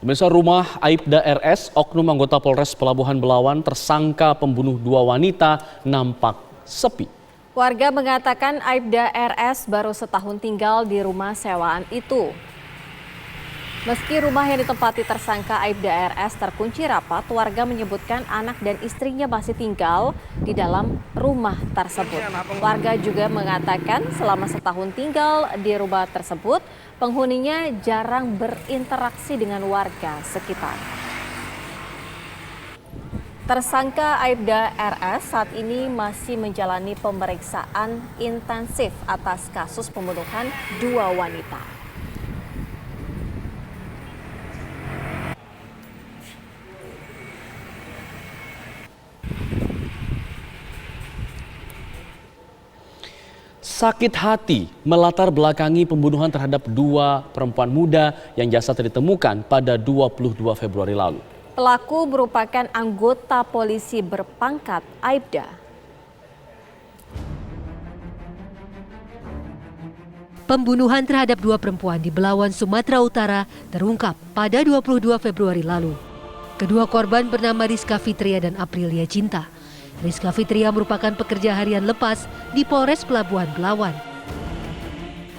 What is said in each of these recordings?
Pemirsa, rumah Aibda RS, oknum anggota Polres Pelabuhan Belawan tersangka pembunuh 2 wanita nampak sepi. Warga mengatakan Aibda RS baru setahun tinggal di rumah sewaan itu. Meski rumah yang ditempati tersangka Aibda RS terkunci rapat, warga menyebutkan anak dan istrinya masih tinggal di dalam rumah tersebut. Warga juga mengatakan selama setahun tinggal di rumah tersebut, penghuninya jarang berinteraksi dengan warga sekitar. Tersangka Aibda RS saat ini masih menjalani pemeriksaan intensif atas kasus pembunuhan 2 wanita. Sakit hati melatar belakangi pembunuhan terhadap 2 perempuan muda yang jasadnya ditemukan pada 22 Februari lalu. Pelaku merupakan anggota polisi berpangkat Aibda. Pembunuhan terhadap 2 perempuan di Belawan, Sumatera Utara terungkap pada 22 Februari lalu. Kedua korban bernama Rizka Fitria dan Aprilia Cinta. Rizka Fitria merupakan pekerja harian lepas di Polres Pelabuhan Belawan.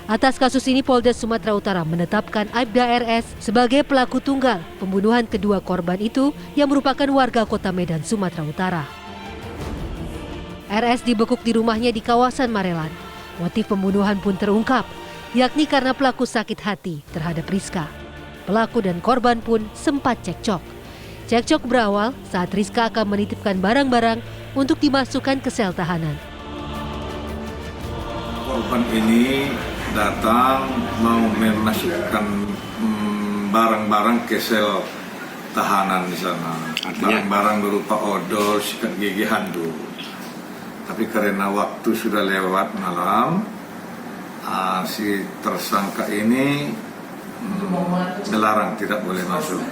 Atas kasus ini, Polda Sumatera Utara menetapkan Aibda RS sebagai pelaku tunggal pembunuhan kedua korban itu yang merupakan warga Kota Medan, Sumatera Utara. RS dibekuk di rumahnya di kawasan Marelan. Motif pembunuhan pun terungkap, yakni karena pelaku sakit hati terhadap Rizka. Pelaku dan korban pun sempat cekcok. Cekcok berawal saat Rizka akan menitipkan barang-barang untuk dimasukkan ke sel tahanan. Korban ini datang mau memasukkan barang-barang ke sel tahanan di sana. Barang-barang berupa odol, sikat gigi, handuk. Tapi karena waktu sudah lewat malam, si tersangka ini dilarang, tidak boleh masuk.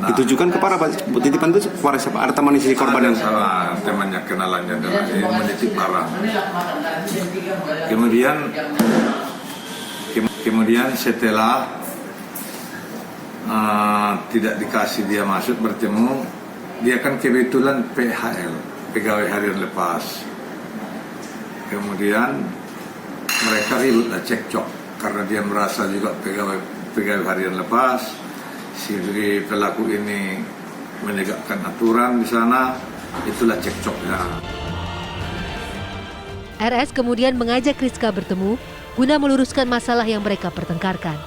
Nah, ditujukan kepada titipan itu kepada siapa? Ada teman istri korban yang salah, temannya kenalannya adalah menitip barang. Kemudian setelah tidak dikasih dia masuk bertemu, dia kan kebetulan PHL, pegawai harian lepas. Kemudian mereka ributlah, cekcok karena dia merasa juga pegawai harian lepas. Si pelaku ini menegakkan aturan di sana, itulah cekcoknya. RS kemudian mengajak Rizka bertemu guna meluruskan masalah yang mereka pertengkarkan.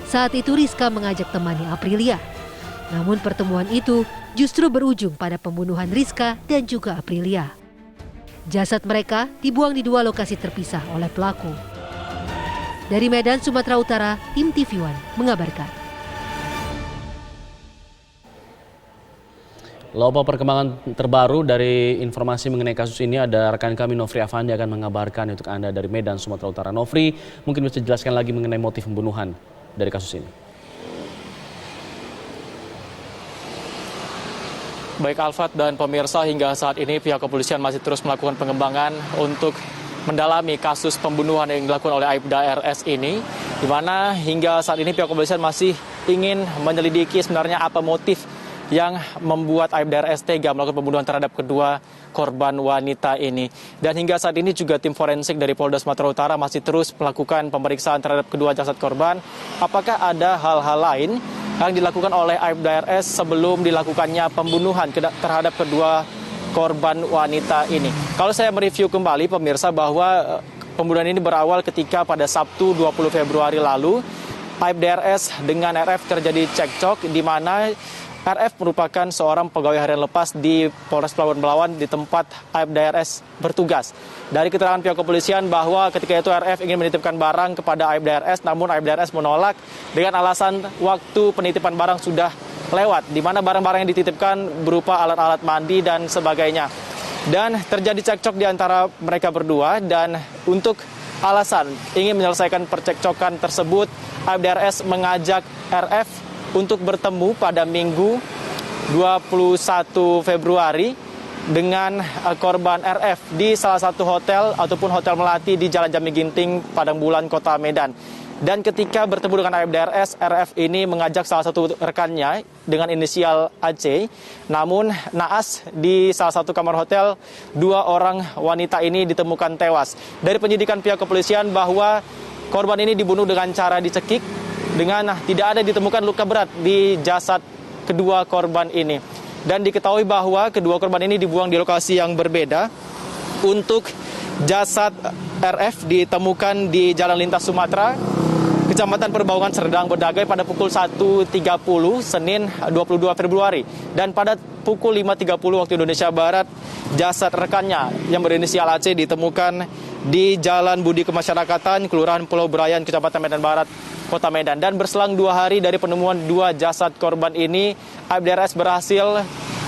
Saat itu Rizka mengajak temannya Aprilia. Namun pertemuan itu justru berujung pada pembunuhan Rizka dan juga Aprilia. Jasad mereka dibuang di 2 lokasi terpisah oleh pelaku. Dari Medan, Sumatera Utara, tim TV One mengabarkan. Apa perkembangan terbaru dari informasi mengenai kasus ini, ada rekan kami Nofri Afandi akan mengabarkan untuk Anda dari Medan, Sumatera Utara. Nofri, mungkin bisa jelaskan lagi mengenai motif pembunuhan dari kasus ini. Baik Alfat dan pemirsa, hingga saat ini pihak kepolisian masih terus melakukan pengembangan untuk mendalami kasus pembunuhan yang dilakukan oleh Aibda RS ini, di mana hingga saat ini pihak kepolisian masih ingin menyelidiki sebenarnya apa motif yang membuat Aibda RS tega melakukan pembunuhan terhadap kedua korban wanita ini. Dan hingga saat ini juga tim forensik dari Polda Sumatera Utara masih terus melakukan pemeriksaan terhadap kedua jasad korban. Apakah ada hal-hal lain yang dilakukan oleh Aibda RS sebelum dilakukannya pembunuhan terhadap kedua korban wanita ini? Kalau saya mereview kembali pemirsa, bahwa pembunuhan ini berawal ketika pada Sabtu 20 Februari lalu Aibda RS dengan RF terjadi cekcok, di mana RF merupakan seorang pegawai harian lepas di Polres Pelabuhan Belawan di tempat Aibda RS bertugas. Dari keterangan pihak kepolisian bahwa ketika itu RF ingin menitipkan barang kepada Aibda RS, namun Aibda RS menolak dengan alasan waktu penitipan barang sudah lewat, di mana barang-barang yang dititipkan berupa alat-alat mandi dan sebagainya. Dan terjadi cekcok di antara mereka berdua, dan untuk alasan ingin menyelesaikan percekcokan tersebut, Aibda RS mengajak RF untuk bertemu pada Minggu 21 Februari dengan korban RF di salah satu hotel ataupun hotel melati di Jalan Jami Ginting, Padang Bulan, Kota Medan. Dan ketika bertemu dengan Aibda RS, RF ini mengajak salah satu rekannya dengan inisial AC. Namun naas di salah satu kamar hotel, 2 orang wanita ini ditemukan tewas. Dari penyidikan pihak kepolisian bahwa korban ini dibunuh dengan cara dicekik, dengan tidak ada ditemukan luka berat di jasad kedua korban ini. Dan diketahui bahwa kedua korban ini dibuang di lokasi yang berbeda. Untuk jasad RF ditemukan di Jalan Lintas Sumatera, Kecamatan Perbaungan Serdang Bedagai pada pukul 1.30 Senin 22 Februari. Dan pada pukul 5.30 waktu Indonesia Barat, jasad rekannya yang berinisial AC ditemukan di Jalan Budi Kemasyarakatan, Kelurahan Pulau Berayan, Kecamatan Medan Barat, Kota Medan. Dan berselang 2 hari dari penemuan 2 jasad korban ini, Aibda RS berhasil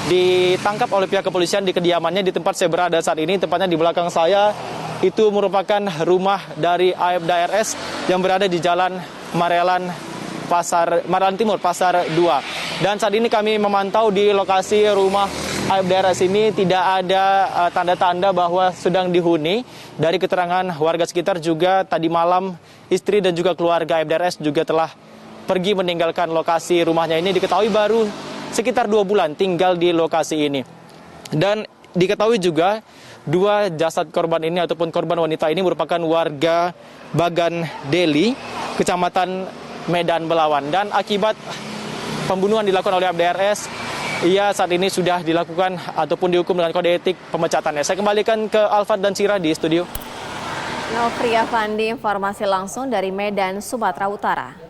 ditangkap oleh pihak kepolisian di kediamannya di tempat saya berada saat ini, tepatnya di belakang saya. Itu merupakan rumah dari Aibda RS yang berada di Jalan Marelan Timur, Pasar 2. Dan saat ini kami memantau di lokasi rumah Aibda RS ini tidak ada tanda-tanda bahwa sedang dihuni. Dari keterangan warga sekitar juga tadi malam istri dan juga keluarga Aibda RS juga telah pergi meninggalkan lokasi rumahnya ini. Diketahui baru sekitar 2 bulan tinggal di lokasi ini. Dan diketahui juga 2 jasad korban ini ataupun korban wanita ini merupakan warga Bagan Deli, Kecamatan Medan Belawan. Dan akibat pembunuhan dilakukan oleh Aibda RS, ia saat ini sudah dilakukan ataupun dihukum dengan kode etik pemecatannya. Saya kembalikan ke Alfat dan Sira di studio. Nofri Afandi, informasi langsung dari Medan, Sumatera Utara.